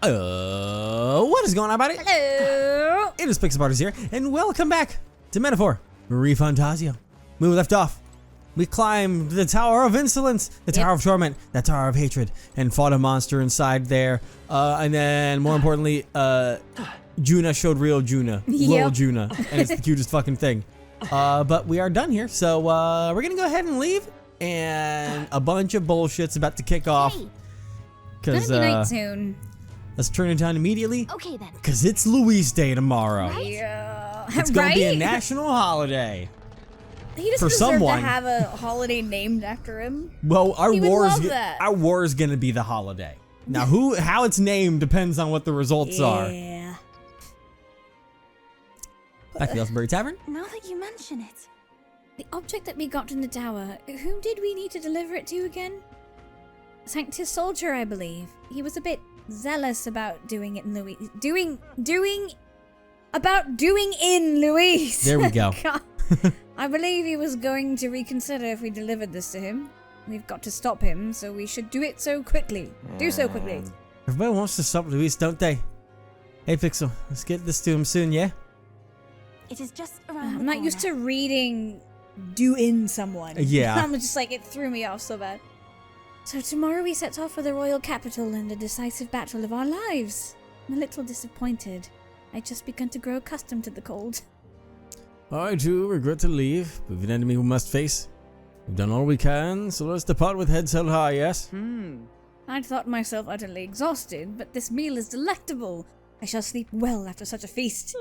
What is going on, buddy? Hello. It is Pixaparters here, and welcome back to Metaphor ReFantazio. When we left off, we climbed the Tower of Insolence, the Tower of Torment, the Tower of Hatred, and fought a monster inside there. And then, more importantly, Juna showed real Juna, little Juna, and it's the cutest fucking thing. But we are done here, so we're gonna go ahead and leave. And a bunch of bullshit's about to kick off. It's gonna be night soon. Let's turn it down immediately. Okay then. Cause it's Luis Day tomorrow. Right? Yeah. It's gonna be a national holiday. He just for deserved someone. to have a holiday named after him. Well, our He would war is gonna be the holiday. Now, how it's named depends on what the results are. Yeah. Back to the Elfenberry Tavern. Now that you mention it. The object that we got in the tower, whom did we need to deliver it to again? Sanctus Soldier, I believe. He was a bit zealous about doing it in Louis. Doing in Louis. There we go. God. I believe he was going to reconsider if we delivered this to him. We've got to stop him, so we should do it so quickly. Do so quickly. Everybody wants to stop Luis, don't they? Hey, Pixel, let's get this to him soon, yeah? It is just around I'm not used to reading do in someone. Yeah. I'm just like, it threw me off so bad. So tomorrow we set off for the royal capital in the decisive battle of our lives. I'm a little disappointed. I'd just begun to grow accustomed to the cold. I too regret to leave, but with an enemy we must face. We've done all we can, so let's depart with heads held high, yes? I'd thought myself utterly exhausted, but this meal is delectable. I shall sleep well after such a feast.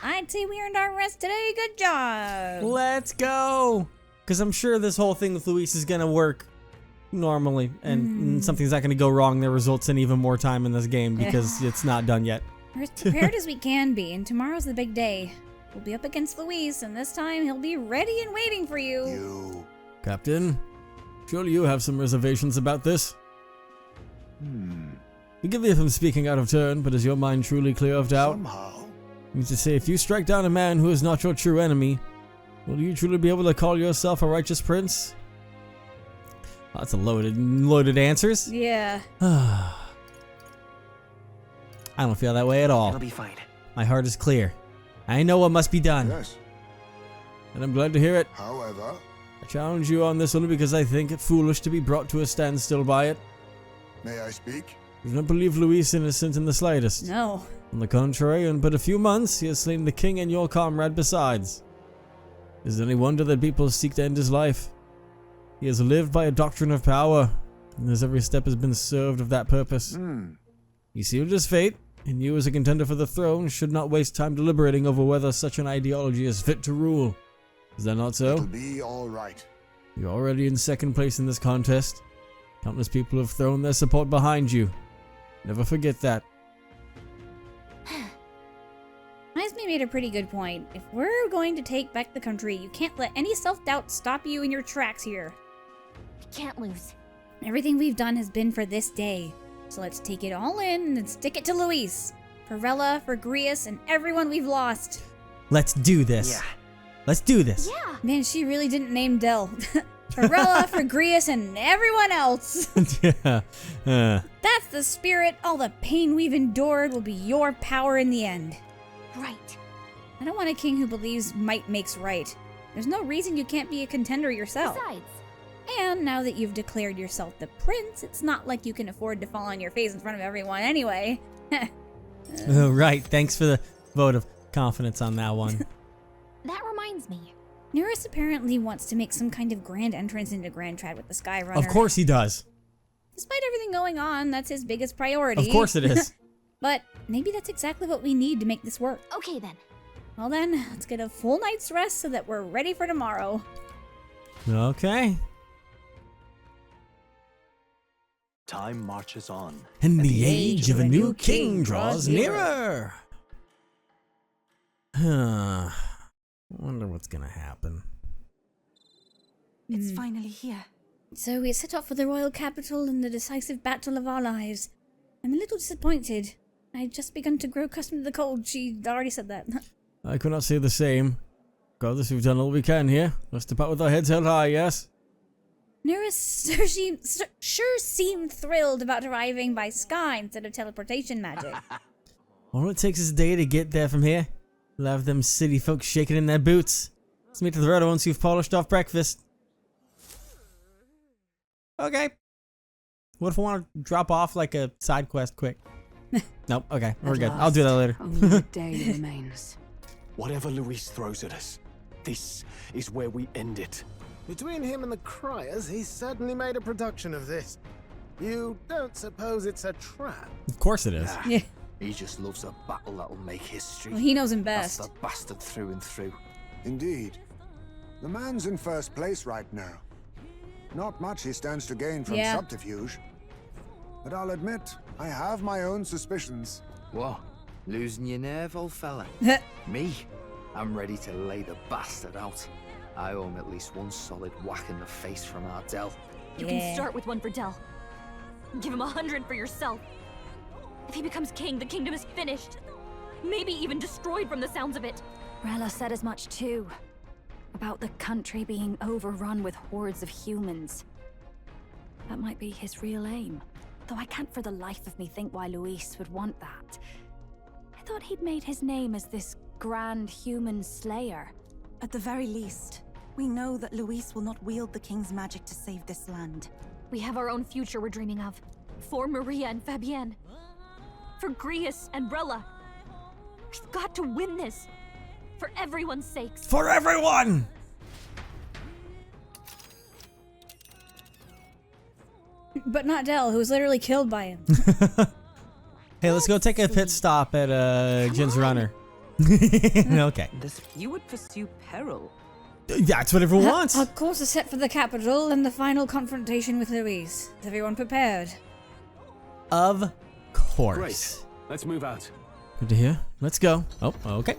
I'd say we earned our rest today. Good job. Let's go! Because I'm sure this whole thing with Luis is gonna work normally, and something's not gonna go wrong that results in even more time in this game because it's not done yet. We're as prepared as we can be, and tomorrow's the big day. We'll be up against Luis, and this time he'll be ready and waiting for you. Captain, surely you have some reservations about this? Forgive me if I'm speaking out of turn, but is your mind truly clear of doubt? I mean to say, if you strike down a man who is not your true enemy, will you truly be able to call yourself a righteous prince? Lots of loaded answers. Yeah. I don't feel that way at all. It'll be fine. My heart is clear. I know what must be done. Yes. And I'm glad to hear it. However, I challenge you on this only because I think it foolish to be brought to a standstill by it. may I speak? I do not believe Luis innocent in the slightest. No. On the contrary, in but a few months, he has slain the king and your comrade besides. Is it any wonder that people seek to end his life? He has lived by a doctrine of power, and his every step has been served of that purpose. He sealed his fate, and you as a contender for the throne should not waste time deliberating over whether such an ideology is fit to rule. Is that not so? It'll be all right. You're already in second place in this contest. Countless people have thrown their support behind you. Never forget that. Isme made a pretty good point. If we're going to take back the country, you can't let any self-doubt stop you in your tracks here. I can't lose. Everything we've done has been for this day. So let's take it all in and stick it to Luis. For Rella, for Grius, and everyone we've lost. Let's do this. Yeah. Let's do this. Yeah. Man, she really didn't name Del. For Rella, for Grius, and everyone else. Yeah. That's the spirit. All the pain we've endured will be your power in the end. Right. I don't want a king who believes might makes right. There's no reason you can't be a contender yourself. Besides, And now that you've declared yourself the prince, it's not like you can afford to fall on your face in front of everyone anyway. Oh, right. Thanks for the vote of confidence on that one. that reminds me. Nereus apparently wants to make some kind of grand entrance into Grand Trad with the Skyrunner. Of course he does. Despite everything going on, that's his biggest priority. Of course it is. But maybe that's exactly what we need to make this work. Okay then. Well then, let's get a full night's rest so that we're ready for tomorrow. Okay. Time marches on. And the age of a new king draws nearer. Wonder what's gonna happen. It's finally here. So we set off for the royal capital in the decisive battle of our lives. I'm a little disappointed. I'd just begun to grow accustomed to the cold. She already said that. I could not say the same. Regardless, we've done all we can here. Let's depart with our heads held high, yes? Nerys sure seemed thrilled about arriving by sky instead of teleportation magic. All it takes is a day to get there from here. We'll have them city folks shaking in their boots. Let's meet to the road once you've polished off breakfast. Okay. What if I want to drop off like a side quest quick? Nope, okay, we're good. I'll do that later. Only a day remains. Whatever Luis throws at us, this is where we end it. Between him and the Criers, he's certainly made a production of this. You don't suppose it's a trap? Of course it is. Nah, Yeah. He just loves a battle that'll make history. Well, he knows him That's best. the bastard through and through. Indeed. The man's in first place right now. Not much he stands to gain from Yeah. subterfuge. But I'll admit, I have my own suspicions. What? Losing your nerve, old fella? Me? I'm ready to lay the bastard out. I owe him at least one solid whack in the face from Ardell. You Yeah. can start with one for Dell. Give him 100 for yourself. If he becomes king, the kingdom is finished. Maybe even destroyed from the sounds of it. Rella said as much too. About the country being overrun with hordes of humans. That might be his real aim. Though I can't for the life of me think why Luis would want that. I thought he'd made his name as this grand human slayer. At the very least, we know that Luis will not wield the king's magic to save this land. We have our own future we're dreaming of. For Maria and Fabienne. For Grius and Rella. We've got to win this. For everyone's sakes. For everyone! But not Dell, who was literally killed by him. Hey, let's go take a pit stop at Jin's Runner. Okay. You would pursue peril. That's what everyone wants. Our course is set for the capital and the final confrontation with Luis. Is everyone prepared? Of course. Great. Let's move out. Good to hear. Let's go. Oh, okay.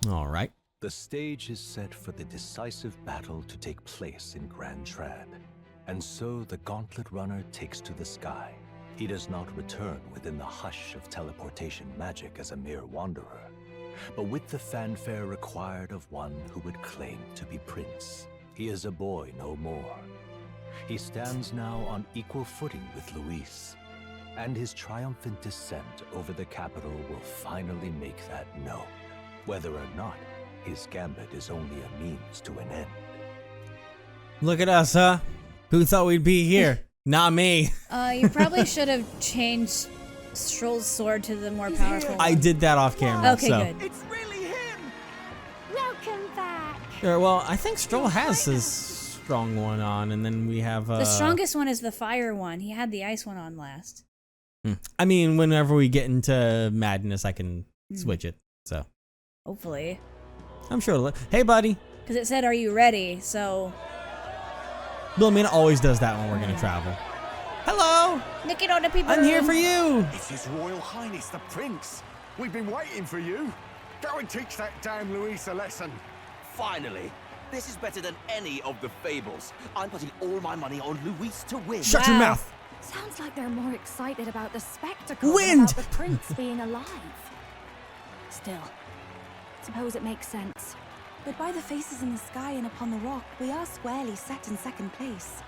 All right. The stage is set for the decisive battle to take place in Grand Trad. And so the Gauntlet Runner takes to the sky. He does not return within the hush of teleportation magic as a mere wanderer, but with the fanfare required of one who would claim to be prince. He is a boy no more. He stands now on equal footing with Luis, and his triumphant descent over the capital will finally make that known, whether or not his gambit is only a means to an end. Look at us, huh? Who thought we'd be here? Not me. You probably should have changed Stroll's sword to the more powerful I one. did that off camera. Okay, so. good. It's really him! Welcome back. Sure, well, I think Stroll has his strong one on, and then we have The strongest one is the fire one. He had the ice one on last. I mean, whenever we get into madness, I can switch it. So Hopefully. I'm sure. Hey, buddy. Because it said, are you ready? So, Wilhelmina always does that when we're gonna travel. Hello. look at all the people. I'm here for you. It's His Royal Highness the Prince. We've been waiting for you. Go and teach that damn Luis a lesson. Finally! This is better than any of the fables. I'm putting all my money on Luis to win. Shut your Wow. mouth. Sounds like they're more excited about the spectacle Wind! than about the prince being alive. Still, suppose it makes sense. But by the faces in the sky and upon the rock, we are squarely set in second place.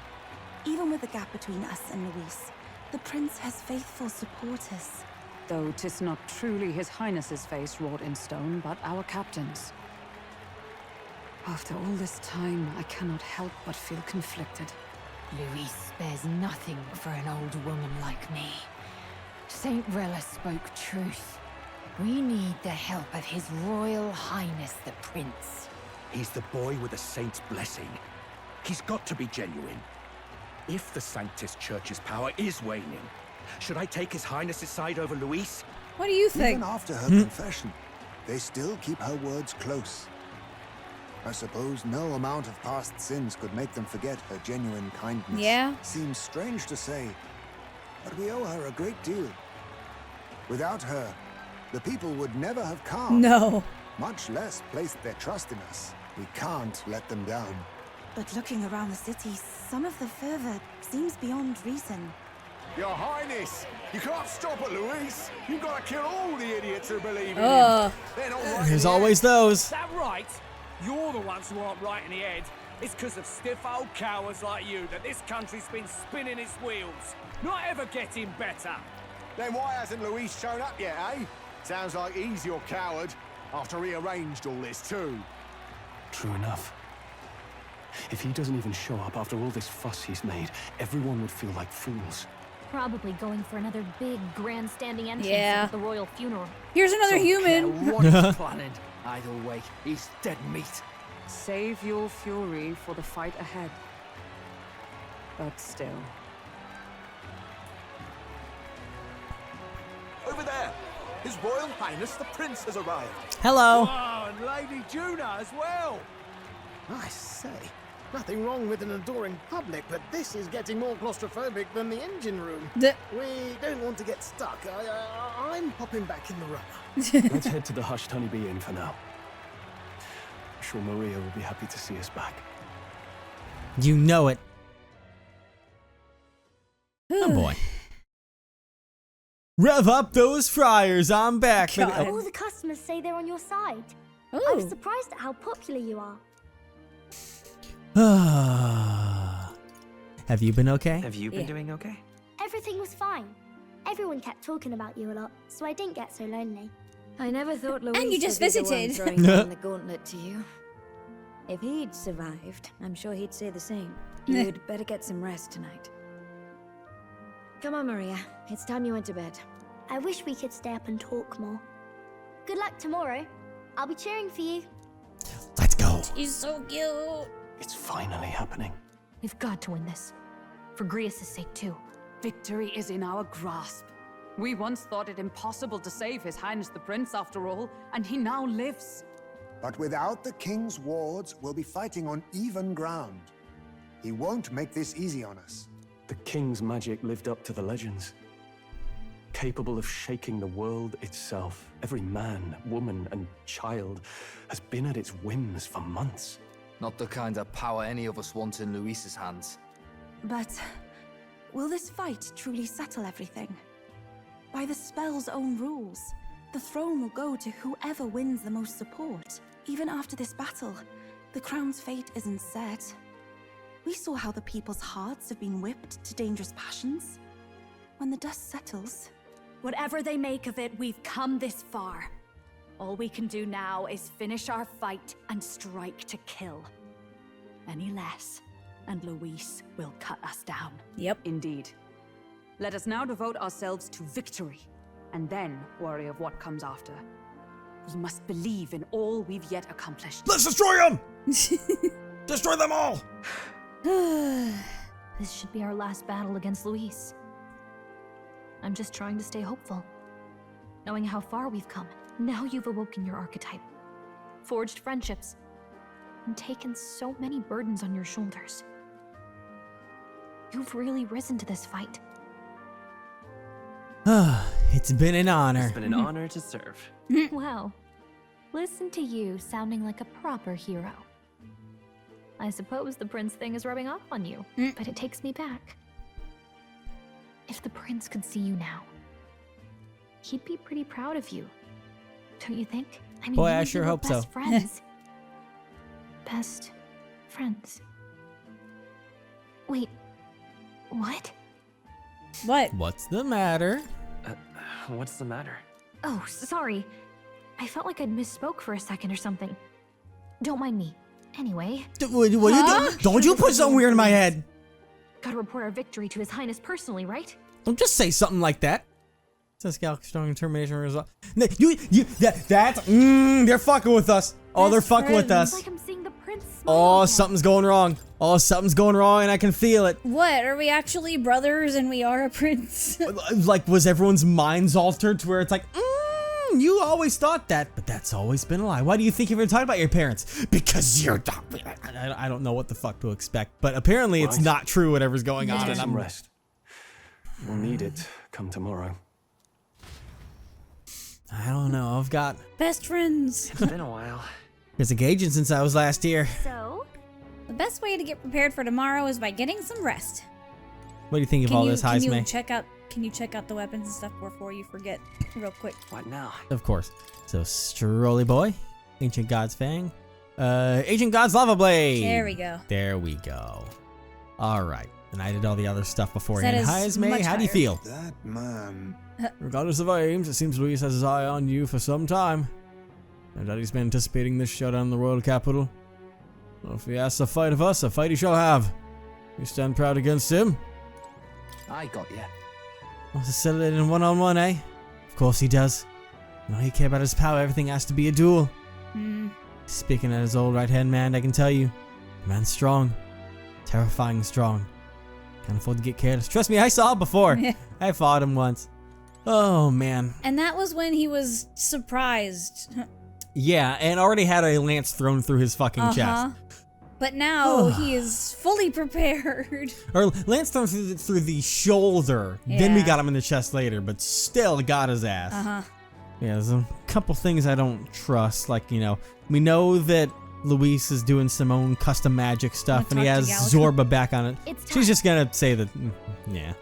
Even with the gap between us and Luis, the prince has faithful supporters. Though 'tis not truly His Highness's face wrought in stone, but our captain's. After all this time, I cannot help but feel conflicted. Luis spares nothing for an old woman like me. Saint Rella spoke truth. We need the help of His Royal Highness the Prince. He's the boy with a saint's blessing. He's got to be genuine. If the Sanctus Church's power is waning, should I take His Highness's side over Luis? What do you think? Even after her confession, they still keep her words close. I suppose no amount of past sins could make them forget her genuine kindness. Yeah. Seems strange to say, but we owe her a great deal. Without her, the people would never have come. No. Much less placed their trust in us. We can't let them down. But looking around the city, some of the fervor seems beyond reason. Your Highness, you can't stop it, Luis. You've got to kill all the idiots who believe in Ugh. him. They're not right There's in the always those. Is that right? You're the ones who aren't right in the head. It's because of stiff old cowards like you that this country's been spinning its wheels. Not ever getting better. Then why hasn't Luis shown up yet, eh? Sounds like he's your coward, after he arranged all this too. True enough. If he doesn't even show up after all this fuss he's made, everyone would feel like fools. Probably going for another big grandstanding entrance Yeah. at the royal funeral. Here's another Don't human. care what he's planning. Either way, he's dead meat. Save your fury for the fight ahead. But still. Over there! His Royal Highness the Prince has arrived. Hello. Oh, and Lady Juna as well. I say, nothing wrong with an adoring public, but this is getting more claustrophobic than the engine room. We don't want to get stuck. I'm popping back in the rubber. Let's head to the hushed honeybee inn for now. I'm sure Maria will be happy to see us back. You know it. Oh boy. Rev up those fryers. I'm back. God. All the customers say they're on your side. Ooh. I was surprised at how popular you are. Have you been okay? Have you been doing okay? Everything was fine. Everyone kept talking about you a lot, so I didn't get so lonely. I never thought Luis And you just would be the one visited. throwing down the gauntlet to you. If he'd survived, I'm sure he'd say the same. You'd better get some rest tonight. Come on, Maria. It's time you went to bed. I wish we could stay up and talk more. Good luck tomorrow. I'll be cheering for you. Let's go. He's so cute. It's finally happening. We've got to win this. For Grius' sake, too. Victory is in our grasp. We once thought it impossible to save His Highness the Prince after all, and he now lives. But without the king's wards, we'll be fighting on even ground. He won't make this easy on us. The king's magic lived up to the legends. Capable of shaking the world itself. Every man, woman, and child has been at its whims for months. Not the kind of power any of us want in Luis's hands. But will this fight truly settle everything? By the spell's own rules, the throne will go to whoever wins the most support. Even after this battle, the crown's fate isn't set. We saw how the people's hearts have been whipped to dangerous passions. When the dust settles... Whatever they make of it, we've come this far. All we can do now is finish our fight and strike to kill. Any less, and Luis will cut us down. Yep. Indeed. Let us now devote ourselves to victory, and then worry of what comes after. We must believe in all we've yet accomplished. Let's destroy them! Destroy them all! This should be our last battle against Luis. I'm just trying to stay hopeful. Knowing how far we've come. Now you've awoken your archetype. Forged friendships. And taken so many burdens on your shoulders. You've really risen to this fight. It's been an honor. It's been an honor to serve. Wow. Listen to you sounding like a proper hero. I suppose the prince thing is rubbing off on you, but it takes me back. If the prince could see you now, he'd be pretty proud of you. Don't you think? I mean, Boy, you I and sure he were hope so. best friends. Best friends. Wait, what? What? What's the matter? What's the matter? Oh, sorry. I felt like I'd misspoke for a second or something. Don't mind me. Anyway. What you do? Don't you put something weird in my head. Gotta report our victory to His Highness personally, right? Don't just say something like that. Says Gal strong termination result. They're fucking with us. Oh, they're fucking with us. It's like I'm seeing the prince smile Oh, again. something's going wrong. Oh, something's going wrong, and I can feel it. What? Are we actually brothers and we are a prince? Like, was everyone's minds altered to where it's like, you always thought that, but that's always been a lie. Why do you think you've been talking about your parents? Because you're... I don't know what the fuck to expect, but apparently it's not true whatever's going on. Let's get And some I'm rest. We'll need it come tomorrow. I don't know. I've got... Best friends. It's been a while. It's engaging since I was last here. So, the best way to get prepared for tomorrow is by getting some rest. What do you think of all this, Heisme? Can you check out the weapons and stuff before you forget real quick? What now? Of course. So, Strolly Boy, Ancient God's Fang, Ancient God's Lava Blade. There we go. There we go. All right. And I did all the other stuff beforehand. That is Hi, Esme. much How do you higher. feel? That man. Regardless of our aims, it seems Luis has his eye on you for some time. No doubt he's been anticipating this showdown in the royal capital. Well, if he asks a fight of us, a fight he shall have. You stand proud against him? I got ya. Wants to settle it in one-on-one, eh? Of course he does. No, he care about his power. Everything has to be a duel. Speaking as his old right-hand man, I can tell you, the man's strong. Terrifying strong. Can't afford to get careless. Trust me, I saw it before. I fought him once. Oh, man. And that was when he was surprised. Yeah, and already had a lance thrown through his fucking chest. But now he is fully prepared. Or lance thrown through the shoulder. Then we got him in the chest later, but still got his ass. Yeah, there's a couple things I don't trust. Like, you know, we know that Luis is doing some own custom magic stuff, and he has Zorba back on it. She's just gonna say that, yeah.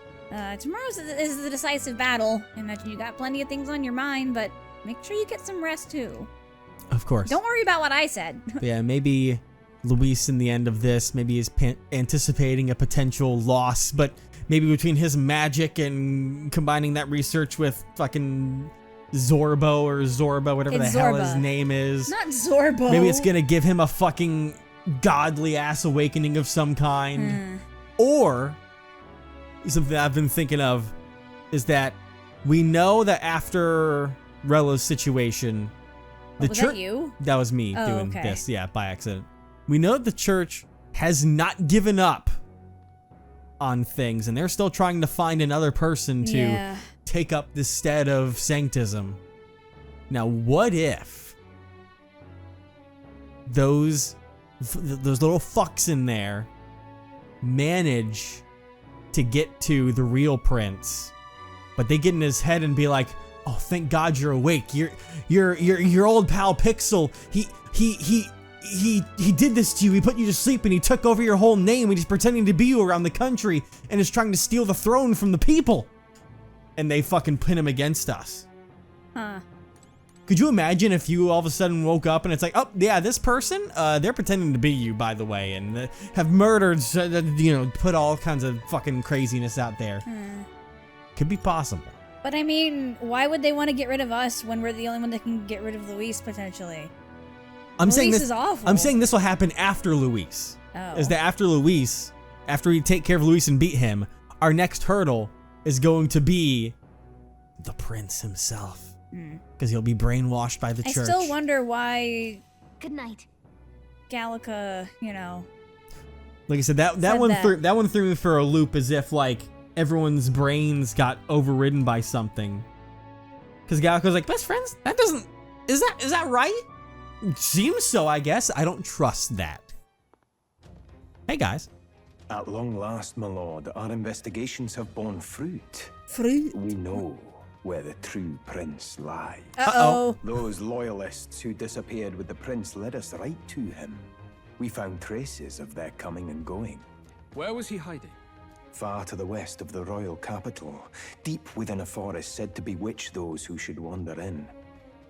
Tomorrow is the decisive battle. I imagine you got plenty of things on your mind, but make sure you get some rest too. Of course. Don't worry about what I said. Yeah, maybe Luis in the end of this, maybe is anticipating a potential loss, but maybe between his magic and combining that research with fucking Zorbo or Zorba, whatever the hell his name is. Not Zorbo. Maybe it's gonna give him a fucking godly ass awakening of some kind. Or something I've been thinking of is that we know that after Rella's situation, the was church. that you? That was me doing this, yeah, by accident. We know that the church has not given up on things, and they're still trying to find another person to take up the stead of sanctism. Now, what if those little fucks in there manage to get to the real prince, but they get in his head and be like, "Oh, thank God you're awake. Your old pal Pixel, he did this to you. He put you to sleep and he took over your whole name and he's pretending to be you around the country and is trying to steal the throne from the people." And they fucking pin him against us. Could you imagine if you all of a sudden woke up and it's like, "Oh, yeah, this person, they're pretending to be you, by the way, and have murdered, put all kinds of fucking craziness out there." Could be possible. But I mean, why would they want to get rid of us when we're the only one that can get rid of Luis, potentially? Luis is awful. I'm saying this will happen after Luis. Oh. Is that after Luis, after we take care of Luis and beat him, our next hurdle is going to be the prince himself. Because he'll be brainwashed by the church. I still wonder why... Good night. Gallica, Like I said, that one threw me for a loop, as if like everyone's brains got overridden by something. Because Gallica's like, "Best friends? That doesn't... Is that right? Seems so, I guess. I don't trust that." Hey, guys. At long last, my lord, our investigations have borne fruit. Fruit? We know where the true prince lies. Uh-oh. Those loyalists who disappeared with the prince led us right to him. We found traces of their coming and going. Where was he hiding? Far to the west of the royal capital, deep within a forest said to bewitch those who should wander in.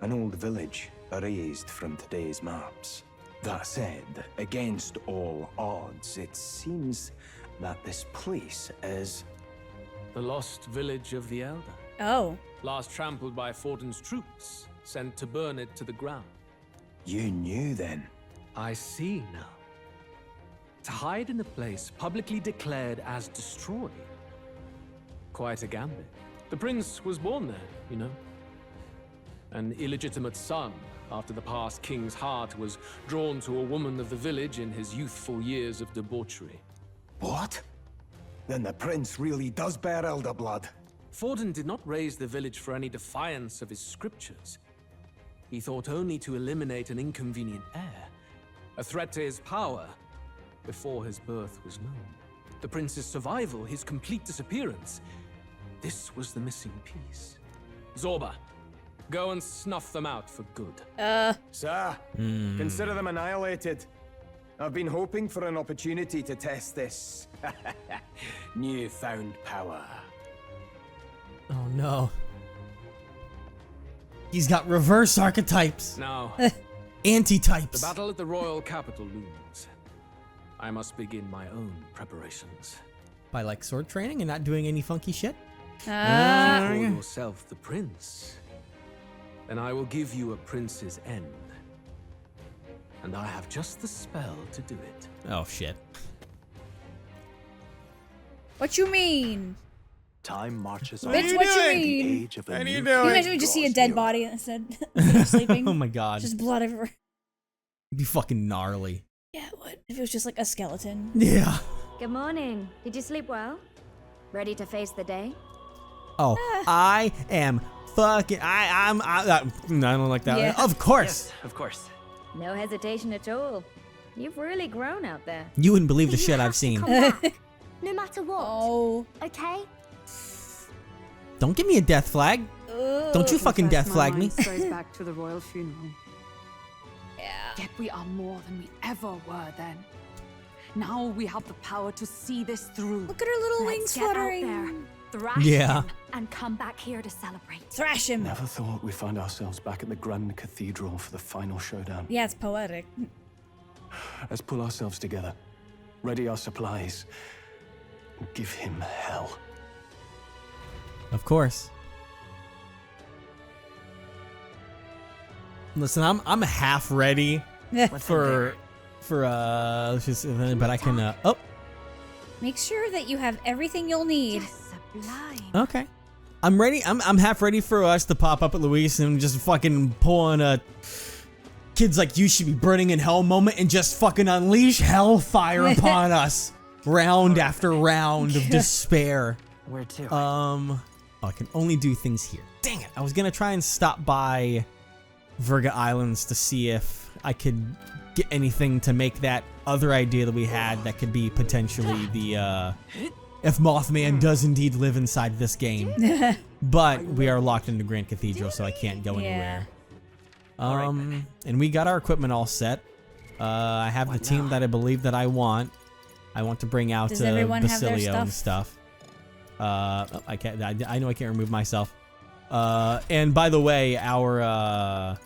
An old village, erased from today's maps. That said, against all odds, it seems that this place is... The lost village of the Elder. Oh. Last trampled by Fortin's troops, sent to burn it to the ground. You knew then? I see now. To hide in a place publicly declared as destroyed. Quite a gambit. The prince was born there, An illegitimate son, after the past king's heart was drawn to a woman of the village in his youthful years of debauchery. What? Then the prince really does bear elder blood. Fortin did not raise the village for any defiance of his scriptures. He thought only to eliminate an inconvenient heir, a threat to his power, before his birth was known. The prince's survival, his complete disappearance. This was the missing piece. Zorba, go and snuff them out for good. Sir, consider them annihilated. I've been hoping for an opportunity to test this newfound power. Oh no. He's got reverse archetypes. No. Anti-types. The battle at the royal capital looms. I must begin my own preparations. By like sword training and not doing any funky shit? Call yourself the prince. Then I will give you a prince's end. And I have just the spell to do it. Oh shit. What you mean? Time marches on. Bitch, what you mean? The age of a new Can you imagine we just see a dead body instead of sleeping? Oh my god. Just blood everywhere. It'd be fucking gnarly. Yeah, it would. If it was just like a skeleton. Yeah. Good morning. Did you sleep well? Ready to face the day? Oh, I am fucking. I don't like that. Yeah. Of course. Yes, of course. No hesitation at all. You've really grown out there. You wouldn't believe the shit I've seen. No matter what. Oh. Okay? Don't give me a death flag. Don't you fucking death flag me. Goes back to the royal funeral. Yeah. Yet we are more than we ever were then. Now we have the power to see this through. Look at her little Let's wings get out fluttering. there, thrash Yeah. him, and come back here to celebrate. Thrash him. Never thought we'd find ourselves back at the Grand Cathedral for the final showdown. Yeah, it's poetic. Let's pull ourselves together, ready our supplies, and give him hell. Of course. Listen, I'm half ready for let's just, but I can oh. Make sure that you have everything you'll need. Okay. I'm ready. I'm half ready for us to pop up at Luis and just fucking pull on a kids like you should be burning in hell moment and just fucking unleash hellfire upon us. Round after round of despair. Where to? Oh, I can only do things here. Dang it. I was gonna try and stop by Virga Islands to see if I could get anything to make that other idea that we had that could be potentially the if Mothman does indeed live inside this game. But we are locked into Grand Cathedral, so I can't go anywhere. And we got our equipment all set. I have the team that I believe that I want. I want to bring out Basilio and stuff. I can't. I know I can't remove myself. And by the way, our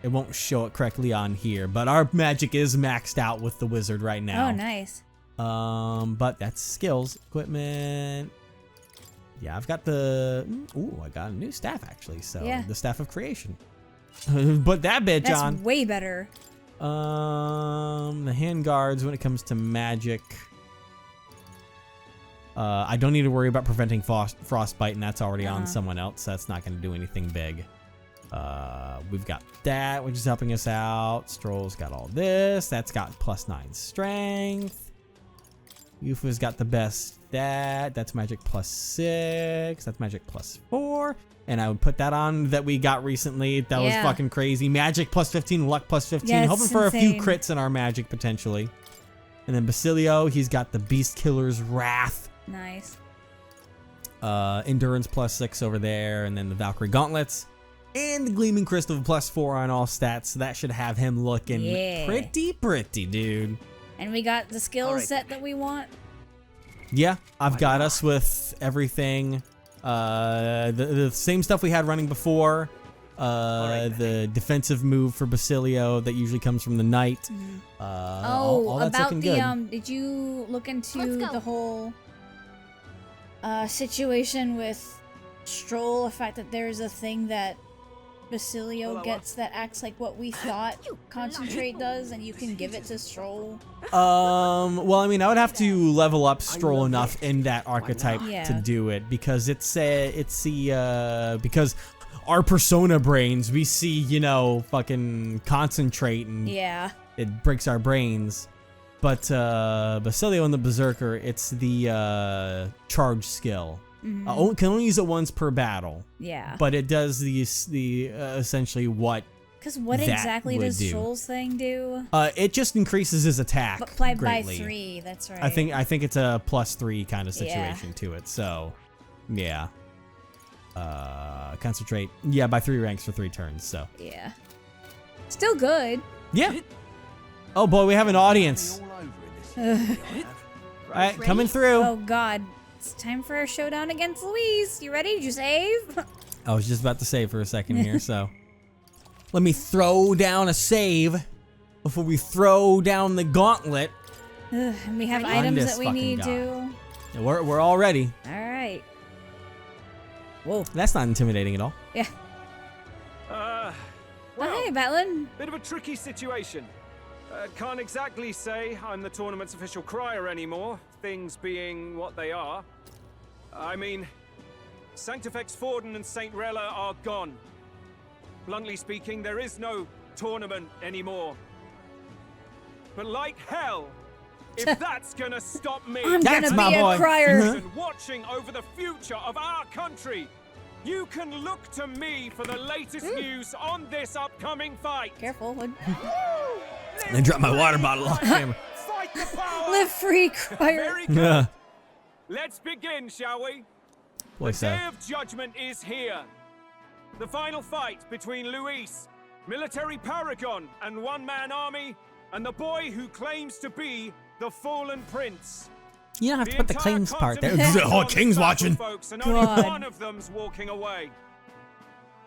it won't show it correctly on here, but our magic is maxed out with the wizard right now. Oh, nice. But that's skills, equipment. Yeah, I've got the. Ooh, I got a new staff actually. So Yeah. the staff of creation. But that bitch That's on. way better. The hand guards when it comes to magic. I don't need to worry about preventing frostbite, and that's already on someone else. So that's not going to do anything big. We've got that, which is helping us out. Stroll's got all this. That's got +9 strength. Yufu's got the best that's magic +6. That's magic +4. And I would put that on that we got recently. That was fucking crazy. Magic +15, luck +15. Yeah, hoping for a few crits in our magic potentially. And then Basilio, he's got the Beast Killer's Wrath. Nice. Endurance +6 over there. And then the Valkyrie Gauntlets. And the Gleaming Crystal +4 on all stats. So that should have him looking pretty, dude. And we got the skills set that we want. Yeah, I've got us with everything. The same stuff we had running before. The defensive move for Basilio that usually comes from the knight. All that's about looking the good. did you look into the whole situation with Stroll? The fact that there's a thing that Basilio gets that acts like what we thought Concentrate does, and you can give it to Stroll. Well, I mean, I would have to level up Stroll enough in that archetype to do it because because our persona brains, we see, fucking Concentrate and it breaks our brains. But Basilio and the Berserker, it's the charge skill. Can only use it once per battle. Yeah. But it does the essentially what. Because what exactly does Stroll's thing do? It just increases his attack. Applied greatly. by 3. That's right. I think it's a +3 kind of situation to it. So, yeah. Concentrate. Yeah, by 3 ranks for 3 turns. So. Yeah. Still good. Yeah. Oh boy, we have an audience. All right, coming through. Oh God. It's time for a showdown against Louise. You ready? Did you save? I was just about to save for a second here, so. Let me throw down a save before we throw down the gauntlet. And we have On items this that we fucking need guy. to. We're all ready. All right. Whoa. That's not intimidating at all. Yeah. Well, hey, Batlin. Bit of a tricky situation. Can't exactly say I'm the tournament's official crier anymore, things being what they are. I mean, Sanctifex Forden and St. Rella are gone. Bluntly speaking, there is no tournament anymore. But like hell, if that's gonna stop me, I'm gonna be a crier. Watching over the future of our country, you can look to me for the latest news on this upcoming fight. Careful. I dropped my water bottle off camera. Fight the power. Live free, crier. Very good. Let's begin, shall we? What's the that? day of judgment is here. The final fight between Luis, military paragon and one-man army, and the boy who claims to be the fallen prince. You don't have to put the claims part there. The whole king's watching. Folks, and only one of them's walking away.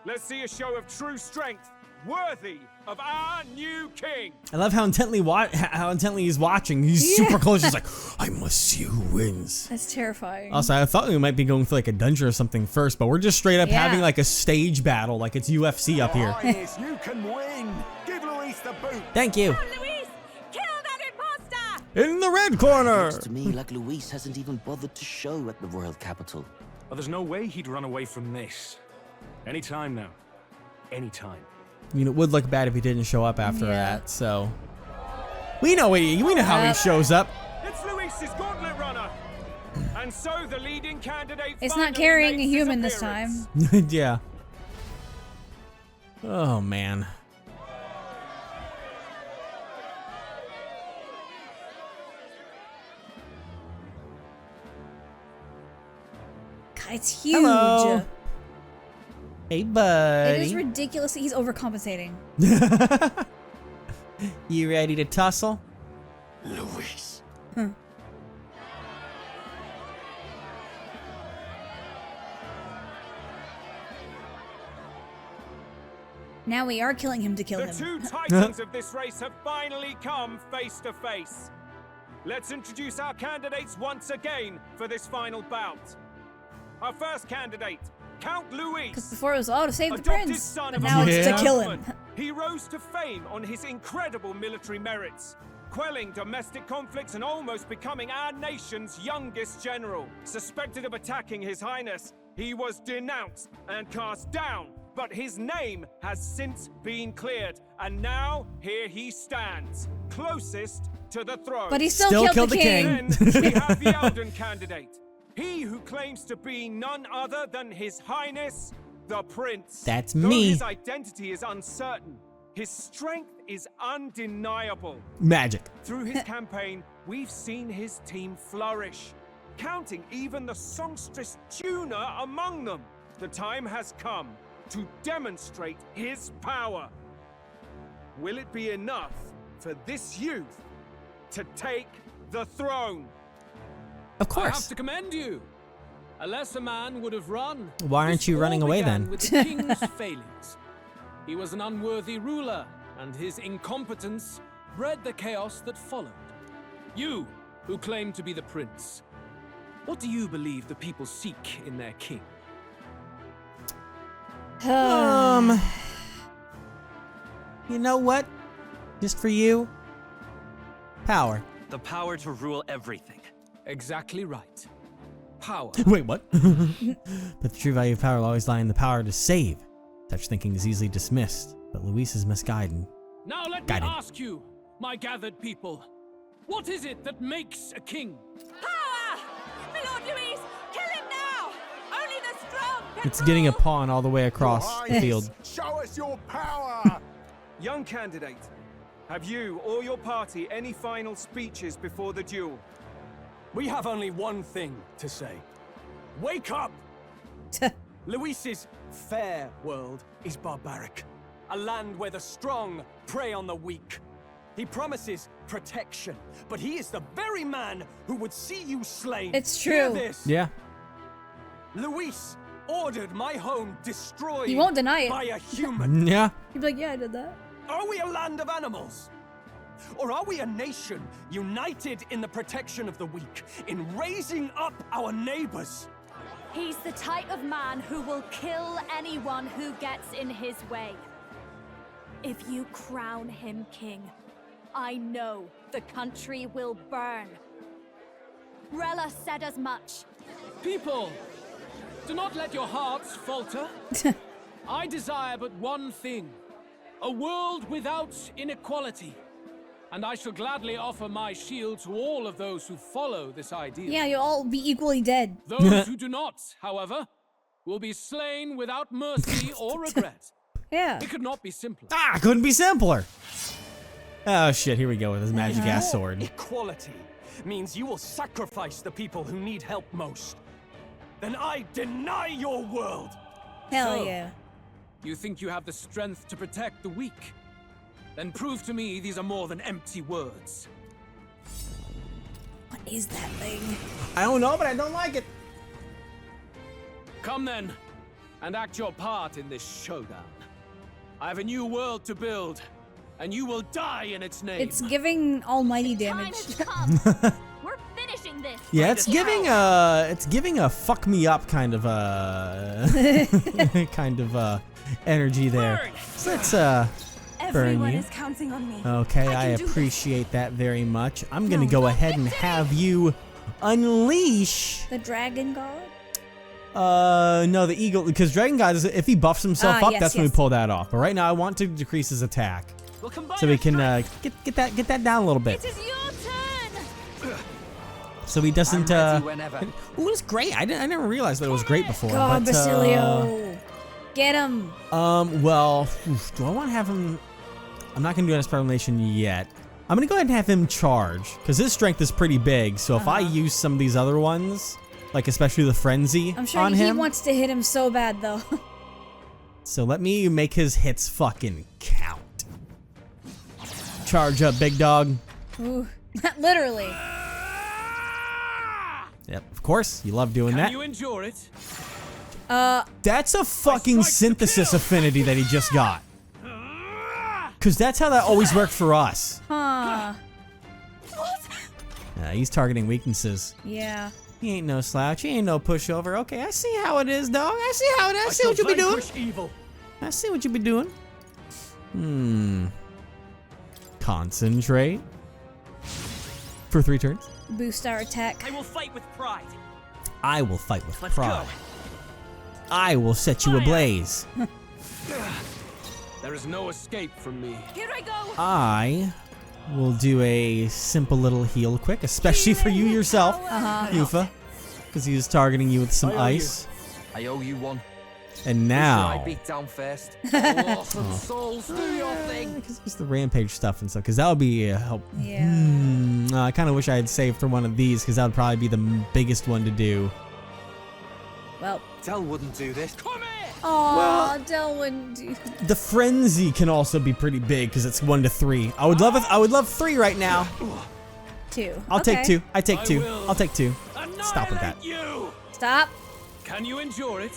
Let's see a show of true strength, worthy of our new king. I love how intently he's watching. He's super close. He's like, I must see who wins. That's terrifying. Also, I thought we might be going for like a dungeon or something first, but we're just straight up having like a stage battle, like it's UFC up here. You can win. Give Luis the boot. Thank you. Luis, kill that imposter! In the red corner. Looks to me like Luis hasn't even bothered to show at the royal capital. Well, there's no way he'd run away from this. Anytime now. Anytime. I mean, it would look bad if he didn't show up after that, so. We know how he shows up. It's Luis's gauntlet runner. And so the leading candidate It's not carrying a human this time. Yeah. Oh, man. God, it's huge. Hello. Hey, buddy. It is ridiculous that he's overcompensating. You ready to tussle? Luis. Now we are killing him to kill him. The two titans of this race have finally come face to face. Let's introduce our candidates once again for this final bout. Our first candidate, Count Luis. Because before it was all to save the adopted prince, son but of now a it's to kill him. He rose to fame on his incredible military merits, quelling domestic conflicts and almost becoming our nation's youngest general. Suspected of attacking His Highness, he was denounced and cast down, but his name has since been cleared, and now here he stands, closest to the throne. But he still killed the king. Then we have the Elden candidate. He who claims to be none other than His Highness, the Prince. That's Though me. his identity is uncertain, his strength is undeniable. Magic. Through his campaign, we've seen his team flourish, counting even the songstress tuner among them. The time has come to demonstrate his power. Will it be enough for this youth to take the throne? Of course. I have to commend you. A lesser man would have run. Why aren't This you all running away began then? with the king's failings. He was an unworthy ruler, and his incompetence bred the chaos that followed. You, who claim to be the prince, what do you believe the people seek in their king? You know what? Just for you, power. The power to rule everything. Exactly right. Power. Wait, what? But the true value of power will always lie in the power to save. Such thinking is easily dismissed, but Luis is misguided. Now let me ask you, my gathered people, what is it that makes a king? Power! My Lord Luis, kill him now! Only the strong can It's getting a pawn all the way across the field. Show us your power! Young candidate, have you or your party any final speeches before the duel? We have only one thing to say. Wake up! Luis's fair world is barbaric. A land where the strong prey on the weak. He promises protection, but he is the very man who would see you slain. It's Hear true. this. Yeah. Luis ordered my home destroyed He won't deny it. by a human? Yeah. He'd be like, yeah, I did that. Are we a land of animals? Or are we a nation united in the protection of the weak, in raising up our neighbors? He's the type of man who will kill anyone who gets in his way. If you crown him king, I know the country will burn. Rella said as much. People, do not let your hearts falter. I desire but one thing, a world without inequality. And I shall gladly offer my shield to all of those who follow this ideal. Yeah, you'll all be equally dead. Those who do not, however, will be slain without mercy or regret. Yeah. It could not be simpler. Ah, couldn't be simpler. Oh shit, here we go with his magic ass sword. Equality means you will sacrifice the people who need help most. Then I deny your world. Hell So, yeah. You think you have the strength to protect the weak? Then prove to me these are more than empty words. What is that thing? I don't know, but I don't like it. Come then, and act your part in this showdown. I have a new world to build, and you will die in its name. It's giving almighty damage. We're finishing this. Yeah, it's giving a fuck me up kind of energy there. So let's burn Everyone you. is counting on me. Okay, I appreciate that very much. I'm gonna go ahead and have you unleash. The dragon god? No, the eagle, because Dragon God, if he buffs himself up, yes, that's when we pull that off. But right now, I want to decrease his attack, so we can get that down a little bit. It is your turn. So he doesn't. Whenever. It's great. I never realized that it was great before. God, but, Basilio. Get him. Well, do I want to have him? I'm not gonna do an experimentation yet. I'm gonna go ahead and have him charge, because his strength is pretty big. So if I use some of these other ones, like especially the frenzy I'm sure on he him. wants to hit him so bad, though. So let me make his hits fucking count. Charge up, big dog. Ooh, literally. Yep, of course. You love doing that. Can you endure it? That's a fucking synthesis affinity that he just got. Because that's how that always worked for us. Huh. He's targeting weaknesses. Yeah. He ain't no slouch. He ain't no pushover. Okay, I see how it is, dog. I see how it is. I see what you be doing. Evil. I see what you be doing. Concentrate. For 3 turns. Boost our attack. I will fight with pride. I will fight with Let's pride. go. I will set you ablaze. There is no escape from me. Here I go. I will do a simple little heal quick, especially for you yourself, Yufa, because he was targeting you with some ice. I owe you one. And Who now, should I beat down first? Awesome souls, do your thing. because it's the rampage stuff and stuff, because that would be a help. Yeah. I kind of wish I had saved for one of these, because that would probably be the biggest one to do. Well. Dell wouldn't do this. Come here. Aw, Del wouldn't do. The frenzy can also be pretty big, because it's 1 to 3. I would love 3 right now. 2. I'll take 2. I take 2. will I'll take 2. Stop with that. You. Stop. Can you endure it?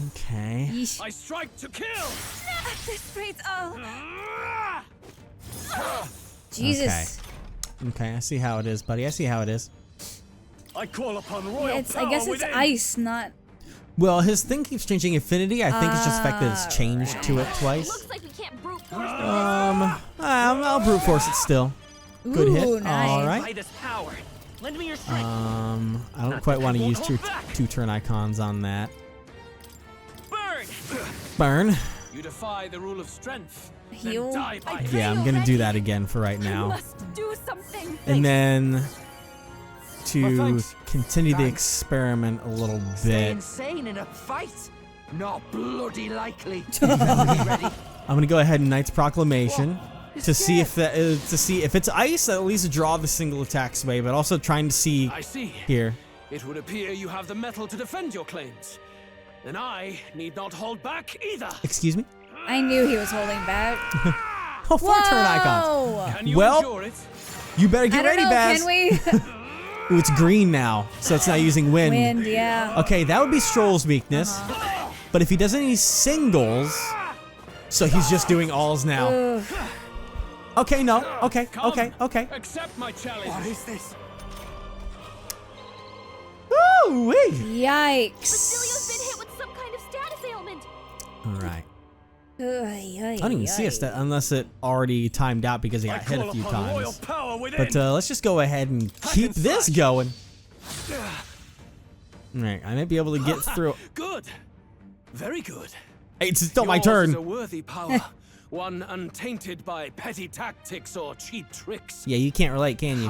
Okay. Yeesh. I strike to kill. This frees all. Jesus. Okay, I see how it is, buddy. I see how it is. I call upon royal Yeah, I guess it's ice, not. Well, his thing keeps changing infinity. I think it's just the fact that it's changed to it twice. Looks like we can't brute force I'll brute force it still. Good hit. Ooh, nice. All right. By this power. Lend me your strength. I don't quite want to use two turn icons on that. Burn. Burn. You defy the rule of strength. Heal. Then die by it. Yeah, I'm gonna do that again for right I now. must do something. And then to thanks. continue the Thanks. experiment a little Stay bit, insane in a fight? Not bloody likely. I'm gonna go ahead and Knight's Proclamation to see if it's ice, at least draw the single attacks away, but also trying to see I see. here. It would appear you have the metal to defend your claims. And I need not hold back either. Excuse me? I knew he was holding back. Oh, 4 turn icons. Can you Well, endure it? you better get I don't ready, know, Baz. can we? Ooh, it's green now, so it's not using wind. Wind, yeah. Okay, that would be Stroll's weakness. But if he does any singles, so he's just doing alls now. Ugh. Okay, no. Okay. Accept my challenge. What is this? Woo-wee. Yikes. Basilio's been hit with some kind of status ailment. All right. I I don't even see a stat unless it already timed out because he got hit a few times. But let's just go ahead and keep this going. All right, I might be able to get through. Good. Very good. Hey, it's still my Yours turn. is a worthy power, one untainted by petty tactics or cheap tricks. Yeah, you can't relate, can you?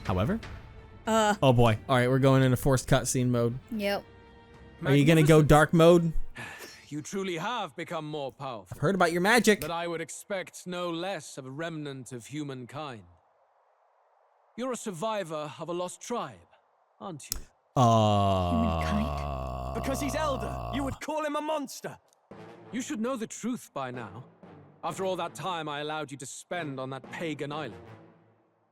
However? Oh boy. All right, we're going into forced cutscene mode. Yep. Are you gonna go dark mode? You truly have become more powerful. I've heard about your magic. But I would expect no less of a remnant of humankind. You're a survivor of a lost tribe, aren't you? Because he's elder, you would call him a monster. You should know the truth by now. After all that time I allowed you to spend on that pagan island.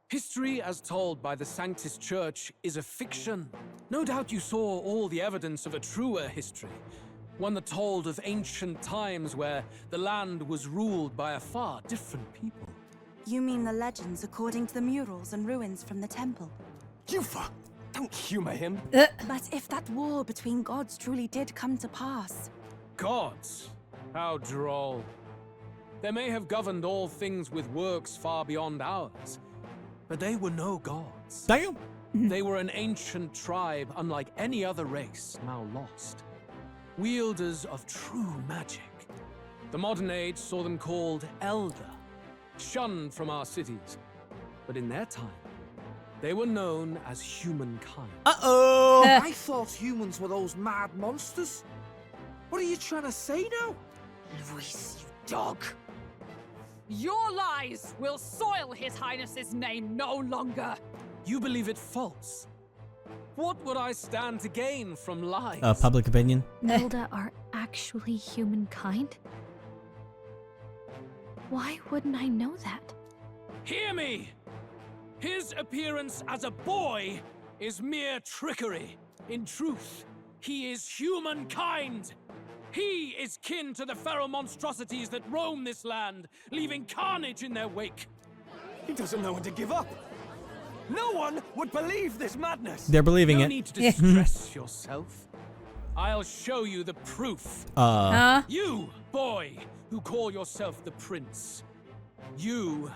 History as told by the Sanctus Church is a fiction. No doubt you saw all the evidence of a truer history. One that told of ancient times where the land was ruled by a far different people. You mean the legends according to the murals and ruins from the temple? Yufa, don't humor him. But if that war between gods truly did come to pass... Gods? How droll. They may have governed all things with works far beyond ours, but they were no gods. Damn. They were an ancient tribe unlike any other race, now lost. Wielders of true magic. The modern age saw them called Elder, shunned from our cities. But in their time, they were known as humankind. Uh-oh! I thought humans were those mad monsters. What are you trying to say now? Luis, you dog. Your lies will soil His Highness's name no longer. You believe it false? What would I stand to gain from lies? Public opinion. Elder are actually humankind? Why wouldn't I know that? Hear me! His appearance as a boy is mere trickery. In truth, he is humankind. He is kin to the feral monstrosities that roam this land, leaving carnage in their wake. He doesn't know when to give up. No one would believe this madness. They're believing no it. No need to distress yourself. I'll show you the proof. You, boy, who call yourself the prince. You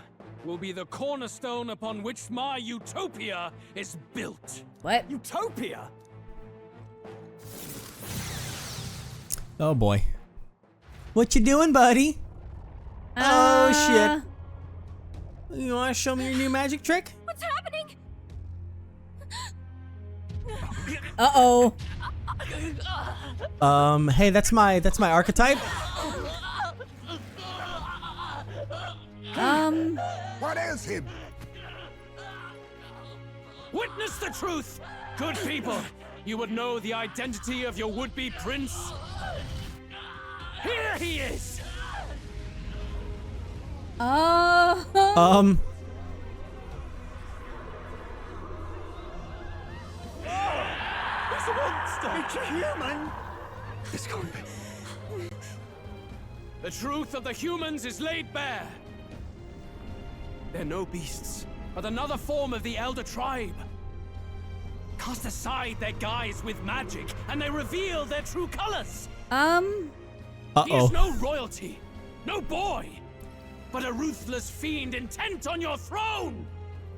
will be the cornerstone upon which my utopia is built. What? Utopia? Oh boy. What you doing, buddy? Oh shit. You wanna show me your new magic trick? What's happening? Uh-oh. Hey, that's my archetype. What ails him? Witness the truth, good people. You would know the identity of your would-be prince. Here he is. It's a monster! It's a human! This can't be. The truth of the humans is laid bare. They're no beasts, but another form of the Elder Tribe. Cast aside their guise with magic, and they reveal their true colors. He is no royalty, no boy, but a ruthless fiend intent on your throne.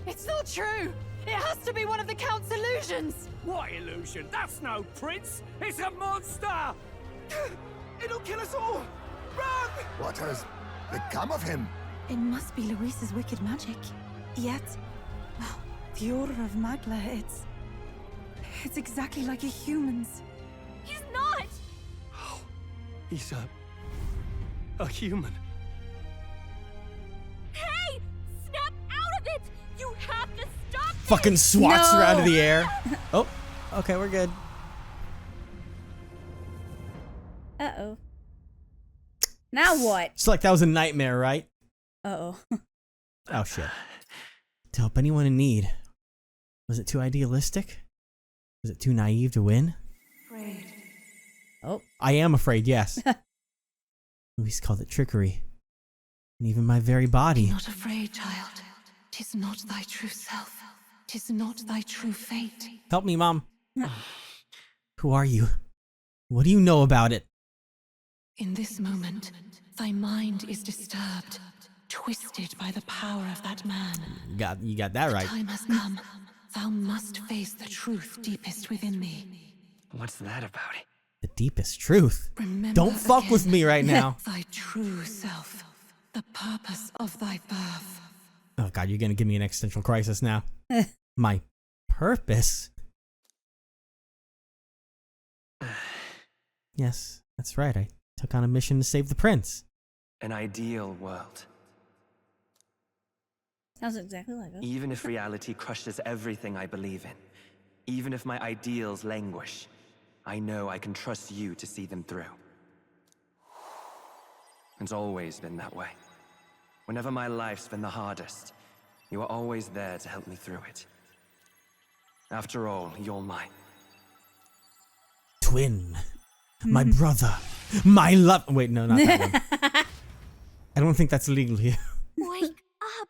It's not true. It has to be one of the Count's illusions. What illusion? That's no prince! It's a monster! It'll kill us all! Run! What has become of him? It must be Luis's wicked magic. Yet, the aura of Magla, it's exactly like a human's. He's not! He's a human. Hey! Snap out of it! You have to stop Fucking swats her out of the air. Oh, okay, we're good. Uh-oh. Now what? It's like that was a nightmare, right? Uh-oh. Oh shit. to help anyone in need. Was it too idealistic? Was it too naive to win? Afraid. Oh. I am afraid, yes. Luis called it trickery. And even my very body. Be not afraid, child. 'Tis not thy true self. 'Tis not thy true fate. Help me, Mom. Who are you? What do you know about it? In this moment, thy mind is disturbed, twisted by the power of that man. You got that right. The time has come. Thou must face the truth deepest within thee. What's that about? The deepest truth. Remember Don't fuck with me right now. Thy true self, the purpose of thy birth. Oh God, you're gonna give me an existential crisis now. My purpose? Yes, that's right. I took on a mission to save the prince. An ideal world. Sounds exactly like us. Even if reality crushes everything I believe in, even if my ideals languish, I know I can trust you to see them through. It's always been that way. Whenever my life's been the hardest, you are always there to help me through it. After all, you're my twin. My brother. My love. Wait, no, not that one. I don't think that's legal here. Wake up!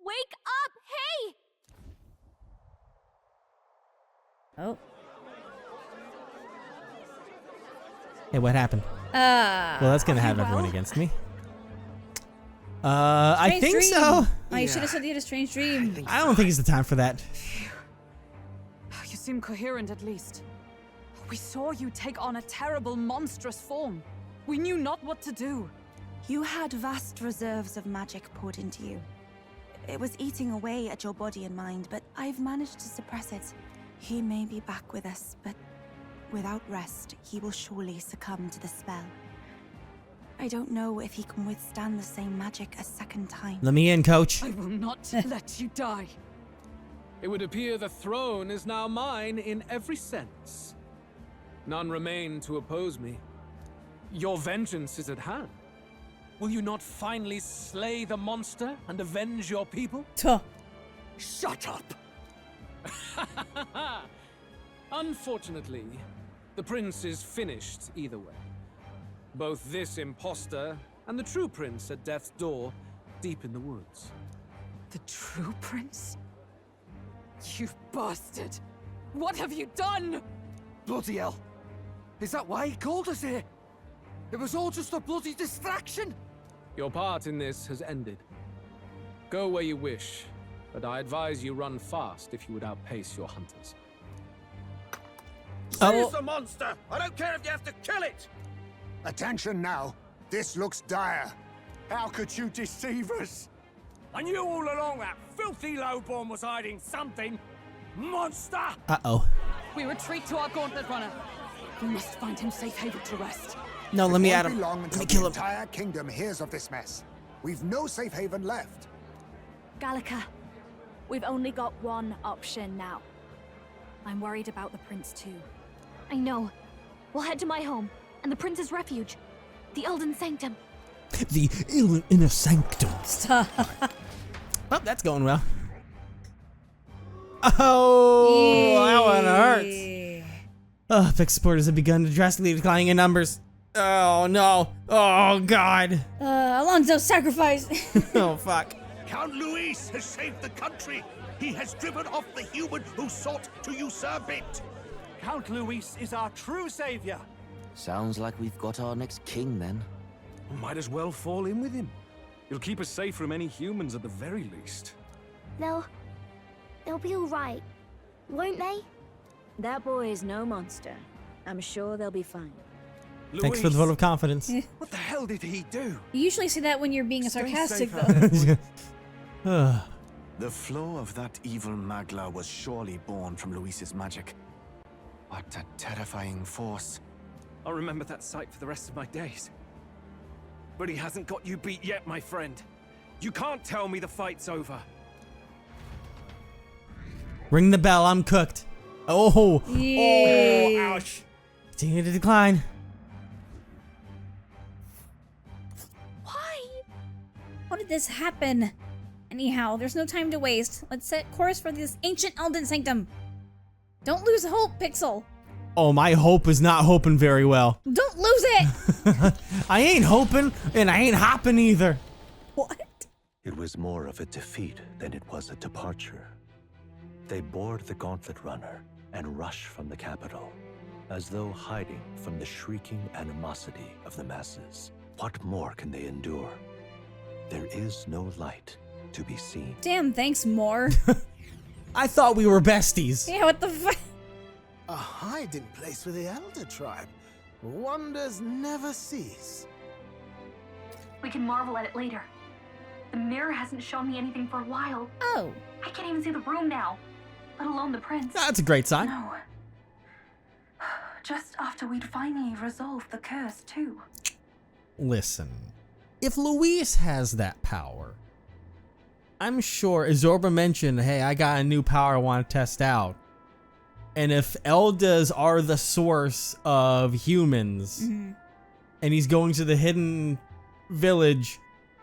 Wake up! Hey! Oh. Hey, what happened? Well, that's gonna have everyone against me. I think dream. so. Oh, you should have said you had a strange dream. I don't think it's the time for that. You seem coherent at least. We saw you take on a terrible, monstrous form. We knew not what to do. You had vast reserves of magic poured into you. It was eating away at your body and mind, but I've managed to suppress it. He may be back with us, but without rest, he will surely succumb to the spell. I don't know if he can withstand the same magic a second time. Let me in, coach. I will not let you die. It would appear the throne is now mine in every sense. None remain to oppose me. Your vengeance is at hand. Will you not finally slay the monster and avenge your people? Shut up! Unfortunately, the prince is finished either way. Both this imposter and the true prince at death's door, deep in the woods. The true prince? You bastard! What have you done? Bloody hell! Is that why he called us here? It was all just a bloody distraction! Your part in this has ended. Go where you wish, but I advise you run fast if you would outpace your hunters. Seize the monster! I don't care if you have to kill it! Attention now. This looks dire. How could you deceive us? I knew all along that filthy lowborn was hiding something. Monster! Uh-oh. We retreat to our gauntlet runner. We must find him safe haven to rest. No, let me at him. It won't be long Let me until kill the him. entire kingdom hears of this mess. We've no safe haven left. Gallica, we've only got one option now. I'm worried about the prince too. I know. We'll head to my home and the prince's refuge, the Elden Sanctum. The inner sanctum. Stop. Well, that's going well. Oh, that one hurts. Oh, Pick supporters have begun to drastically declining in numbers. Oh no. Oh God. Alonso, sacrifice. Oh fuck. Count Luis has saved the country. He has driven off the human who sought to usurp it. Count Luis is our true savior. Sounds like we've got our next king then. Might as well fall in with him. He'll keep us safe from any humans at the very least. They'll be all right, won't they? That boy is no monster. I'm sure they'll be fine. Thanks for the vote of confidence. What the hell did he do? You usually say that when you're being sarcastic, safe, though. The flow of that evil Magla was surely born from Luis's magic. What a terrifying force. I'll remember that sight for the rest of my days. But he hasn't got you beat yet, my friend. You can't tell me the fight's over. Ring the bell, I'm cooked. Oh, Yay. oh, ouch. Continue to decline. How did this happen? Anyhow, there's no time to waste. Let's set course for this ancient Elden Sanctum. Don't lose hope, Pixel. Oh, my hope is not hoping very well. Don't lose it! I ain't hoping, and I ain't hopping either. What? It was more of a defeat than it was a departure. They board the gauntlet runner and rush from the capital, as though hiding from the shrieking animosity of the masses. What more can they endure? There is no light to be seen. Damn, thanks, Moore. I thought we were besties. Yeah, what the fuck? A hiding place for the Elder Tribe. Wonders never cease. We can marvel at it later. The mirror hasn't shown me anything for a while. Oh. I can't even see the room now, let alone the prince. That's a great sign. No. Just after we'd finally resolved the curse, too. Listen, if Luis has that power, I'm sure, as Zorba mentioned, hey, I got a new power I want to test out. And if Eldas are the source of humans, and he's going to the hidden village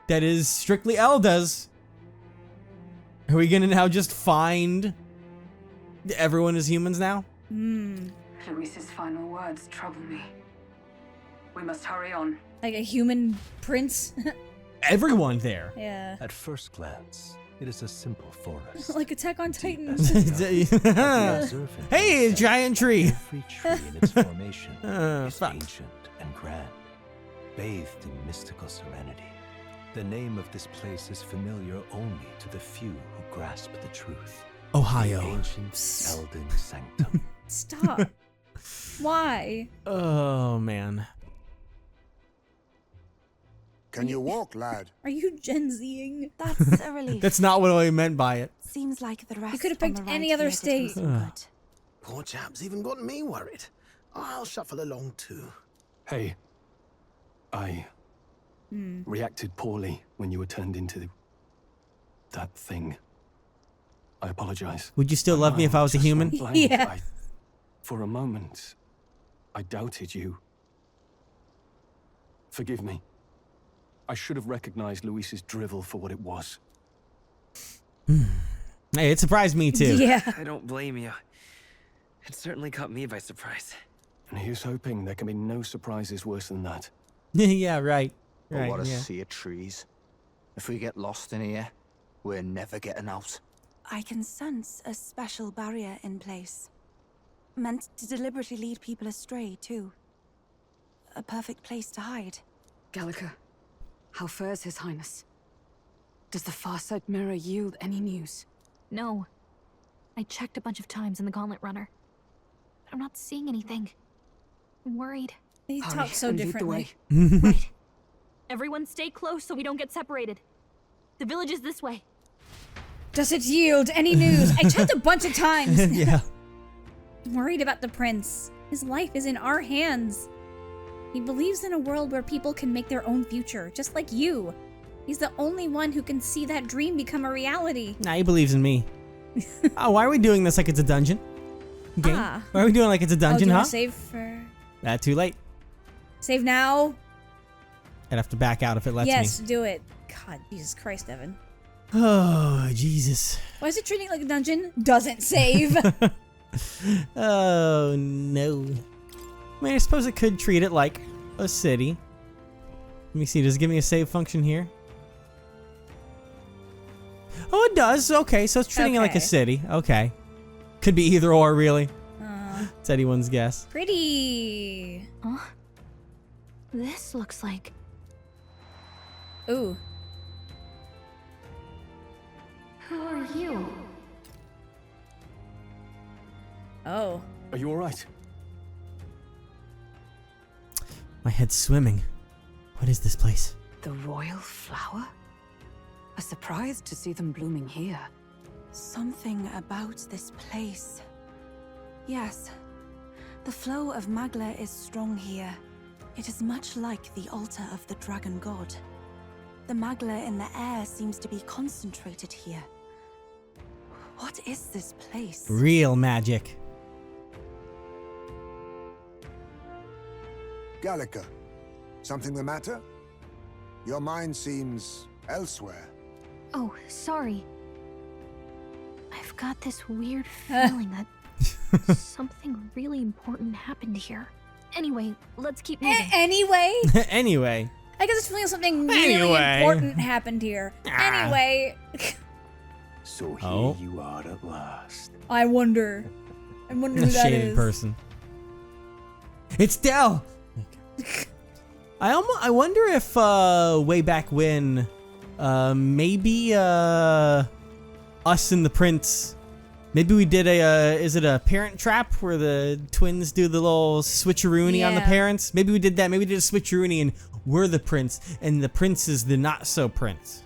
that is strictly Eldas, are we gonna now just find everyone as humans now? Luis's final words trouble me. We must hurry on. Like a human prince? Everyone there. Yeah. At first glance, it is a simple forest. Like Attack on Titan. Hey, a giant tree. Every tree in its formation is ancient and grand, bathed in mystical serenity. The name of this place is familiar only to the few who grasp the truth. Ohio. The ancient Elden Sanctum. Stop. Why? Oh, man. Can you walk, lad? Are you Gen Zing? That's a relief. That's not what I meant by it. Seems like the rest. You could have on picked the any right other here did state. some good. Poor chap's even got me worried. I'll shuffle along too. Hey, I reacted poorly when you were turned into that thing. I apologize. Would you still love me if I was a human? Yeah. For a moment, I doubted you. Forgive me. I should have recognized Luis's drivel for what it was. Hey, it surprised me too. Yeah. I don't blame you. It certainly caught me by surprise. And here's hoping there can be no surprises worse than that. Yeah, right. But Right, what a yeah. sea of trees. If we get lost in here, we're never getting out. I can sense a special barrier in place. Meant to deliberately lead people astray, too. A perfect place to hide. Gallica, how fares His Highness? Does the Farsight mirror yield any news? No. I checked a bunch of times in the Gauntlet Runner. But I'm not seeing anything. I'm worried. They Hurry talk so and lead the differently. way. Right. Everyone stay close so we don't get separated. The village is this way. Does it yield any news? I checked a bunch of times. Yeah. I'm worried about the prince. His life is in our hands. He believes in a world where people can make their own future, just like you. He's the only one who can see that dream become a reality. Nah, he believes in me. Oh, why are we doing this like it's a dungeon? Game? Ah. Why are we doing like it's a dungeon, do you huh? wanna save for... Too late. Save now? I'd have to back out if it lets me. Yes, do it. God, Jesus Christ, Evan. Oh, Jesus. Why is it treating it like a dungeon? Doesn't save. Oh, no. I mean, I suppose it could treat it like a city. Let me see, does it give me a save function here? Oh, it does. Okay, so it's treating it like a Okay. city. Okay. Could be either or, really. It's anyone's guess. Pretty. Huh? This looks like... Ooh. Who are you? Oh. Are you alright? My head's swimming. What is this place? The royal flower? A surprise to see them blooming here. Something about this place. Yes. The flow of Magla is strong here. It is much like the altar of the dragon god. The Magla in the air seems to be concentrated here. What is this place? Real magic. Gallica, something the matter? Your mind seems elsewhere. Oh, sorry. I've got this weird feeling that something really important happened here. Anyway, let's keep moving. Anyway? Anyway. I guess it's feeling something really important happened here. Anyway. So here you are at last. I wonder who that Shaded is. person. It's Dell. I wonder if way back when, maybe us and the prince, maybe we did is it a parent trap where the twins do the little switcheroony on the parents? Maybe we did that. Maybe we did a switcheroony and we're the prince and the prince is the not so prince.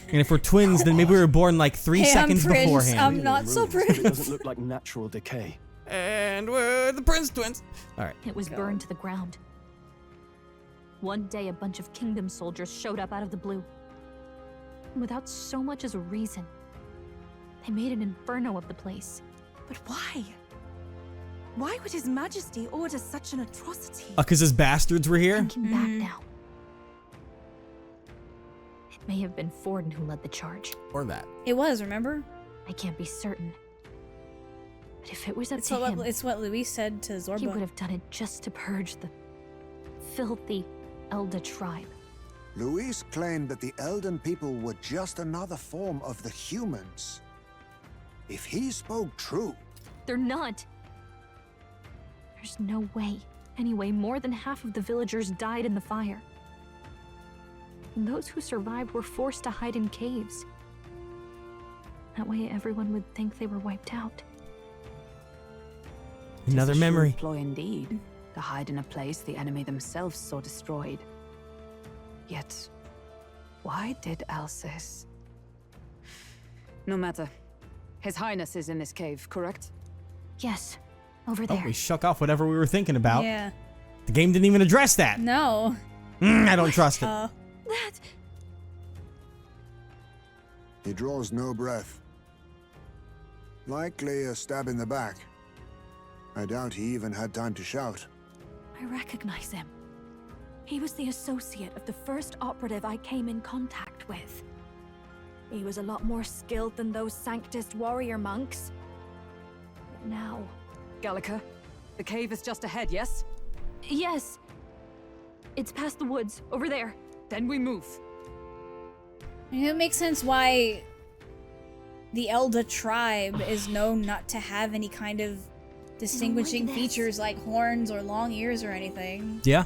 And if we're twins, then maybe we were born like 3 seconds beforehand. I'm not so prince. It doesn't look like natural decay. And we're the prince twins. All right. It was burned to the ground. One day, a bunch of kingdom soldiers showed up out of the blue. Without so much as a reason. They made an inferno of the place. But why? Why would His Majesty order such an atrocity? Because his bastards were here? Thinking back now. It may have been Forden who led the charge. Or that. It was, remember? I can't be certain. But if it was up It's to him, it's what Luis said to Zorba. he would have done it just to purge the filthy Elder tribe. Luis claimed that the Elden people were just another form of the humans. If he spoke true... They're not. There's no way. Anyway, more than half of the villagers died in the fire. And those who survived were forced to hide in caves. That way everyone would think they were wiped out. Another Tis a memory. shrewd ploy indeed, to hide in a place the enemy themselves saw destroyed. Yet, why did Alcest? No matter. His Highness is in this cave, correct? Yes, over Oh, there. we shook off whatever we were thinking about. Yeah. The game didn't even address that. No. I don't trust it. That. He draws no breath. Likely a stab in the back. I doubt he even had time to shout. I recognize him. He was the associate of the first operative I came in contact with. He was a lot more skilled than those Sanctist warrior monks. But now... Gallica, the cave is just ahead, yes? Yes. It's past the woods, over there. Then we move. It makes sense why the Elda tribe is known not to have any kind of distinguishing features like horns or long ears or anything. Yeah.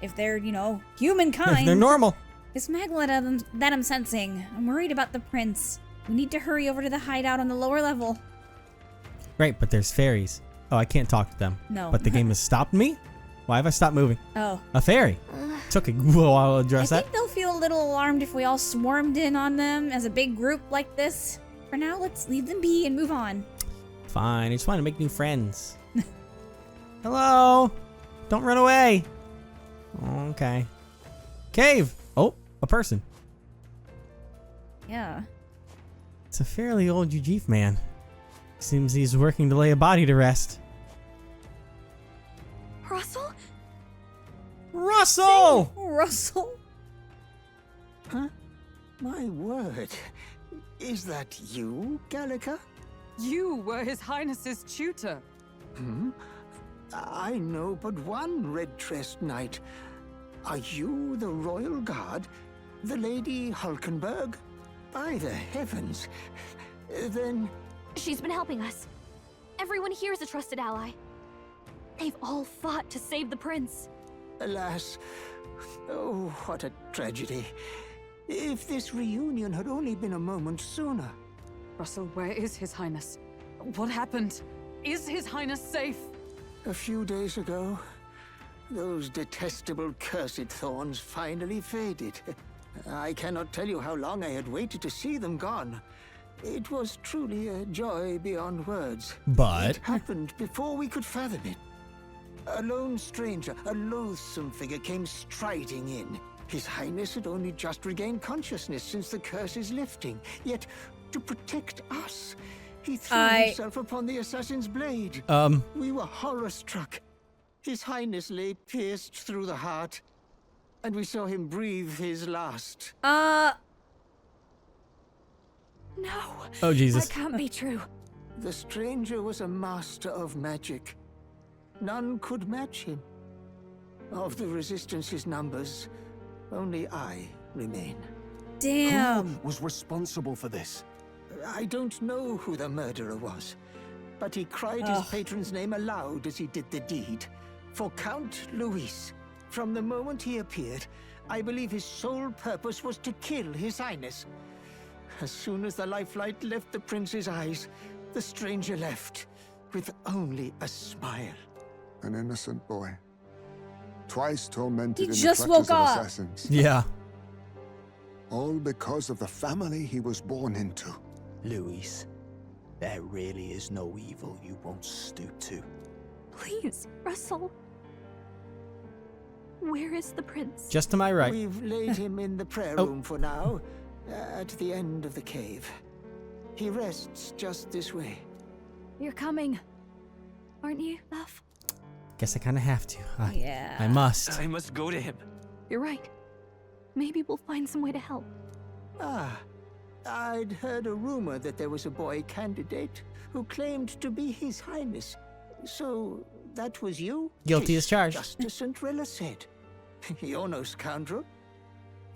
If they're, you know, humankind. If they're normal. It's Magla that I'm sensing. I'm worried about the prince. We need to hurry over to the hideout on the lower level. Right, but there's fairies. Oh, I can't talk to them. No. But the game has stopped me? Why have I stopped moving? Oh. A fairy. Took a while to address I that. think they'll feel a little alarmed if we all swarmed in on them as a big group like this. For now, let's leave them be and move on. Fine, I just want to make new friends. Hello? Don't run away. Okay. Cave. Oh, a person. Yeah. It's a fairly old Ujif man. Seems he's working to lay a body to rest. Russell? Russell! Russell? Huh? My word. Is that you, Gallica? You were His Highness's tutor. Hmm? I know but one red-tressed knight. Are you the royal guard? The Lady Hulkenberg? By the heavens. Then... She's been helping us. Everyone here is a trusted ally. They've all fought to save the prince. Alas. Oh, what a tragedy. If this reunion had only been a moment sooner. Russell, where is His Highness? What happened? Is His Highness safe? A few days ago, those detestable cursed thorns finally faded. I cannot tell you how long I had waited to see them gone. It was truly a joy beyond words. But... It happened before we could fathom it. A lone stranger, a loathsome figure came striding in. His Highness had only just regained consciousness since the curse's lifting. Yet, to protect us, he threw himself upon the assassin's blade. We were horror-struck. His Highness lay pierced through the heart. and we saw him breathe his last. No. Oh, Jesus. That can't be true. The stranger was a master of magic. None could match him. Of the Resistance's numbers, only I remain. Damn. Who was responsible for this? I don't know who the murderer was, but he cried his patron's name aloud as he did the deed. For Count Luis, from the moment he appeared, I believe his sole purpose was to kill His Highness. As soon as the lifelight left the prince's eyes, the stranger left, with only a smile. An innocent boy. Twice tormented in just the woke clutches of up. assassins. Yeah. All because of the family he was born into. Luis, there really is no evil you won't stoop to. Please, Russell. Where is the prince? Just to my right. We've laid him in the prayer room for now, at the end of the cave. He rests just this way. You're coming, aren't you, love? Guess I kind of have to. Yeah. I must. I must go to him. You're right. Maybe we'll find some way to help. Ah, I'd heard a rumor that there was a boy candidate who claimed to be His Highness. So that was you? Guilty as charged. Just as St. Rilla said. You're no scoundrel.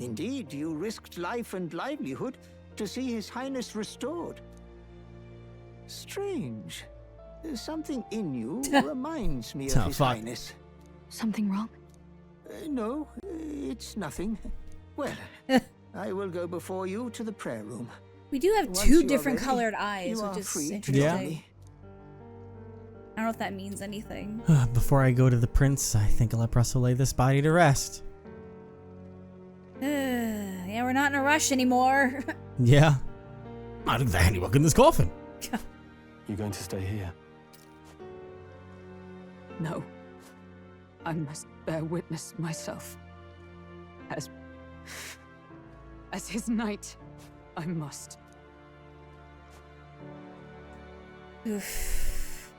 Indeed, you risked life and livelihood to see His Highness restored. Strange. Something in you reminds me of His Highness. Something wrong? No, it's nothing. Well, I will go before you to the prayer room. We do have Once two you are different ready, colored eyes, you which are is free to interesting. join me. I don't know if that means anything. Before I go to the prince, I think I'll let Russell lay this body to rest. Yeah, we're not in a rush anymore. Yeah. I look at the handiwork in this coffin. You going to stay here? No. I must bear witness myself. As his knight, I must. Oof.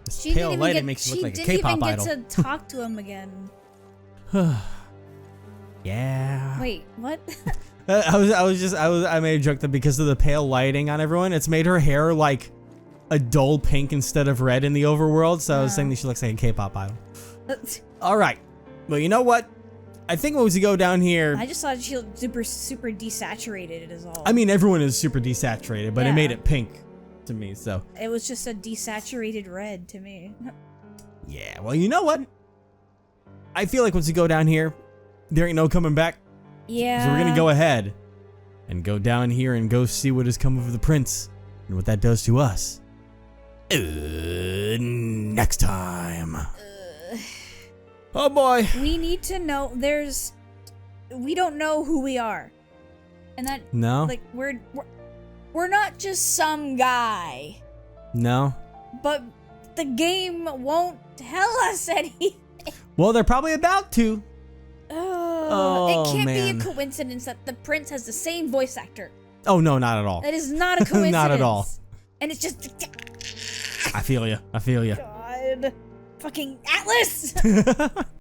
This She pale didn't even lighting get, makes you she look like a didn't K-pop even idol. get to talk to him again. Yeah. Wait, what? I made a joke that because of the pale lighting on everyone, it's made her hair like a dull pink instead of red in the overworld. So I was saying that she looks like a K-pop idol. All right. Well, you know what? I think once we go down here, I just thought she looked super desaturated is all. I mean, everyone is super desaturated, but it Yeah. made it pink to me. So It was just a desaturated red to me. yeah. Well, you know what? I feel like once we go down here, there ain't no coming back. Yeah. So we're gonna go ahead and go down here and go see what has come of the prince and what that does to us. Next time. Oh boy. We need to know. We don't know who we are, and that No. like we're not just some guy, No. but the game won't tell us anything. Well, they're probably about to. It can't man. be a coincidence that the prince has the same voice actor. Oh no, not at all. That is not a coincidence. Not at all. And it's just I feel you. I feel you. God, fucking Atlas.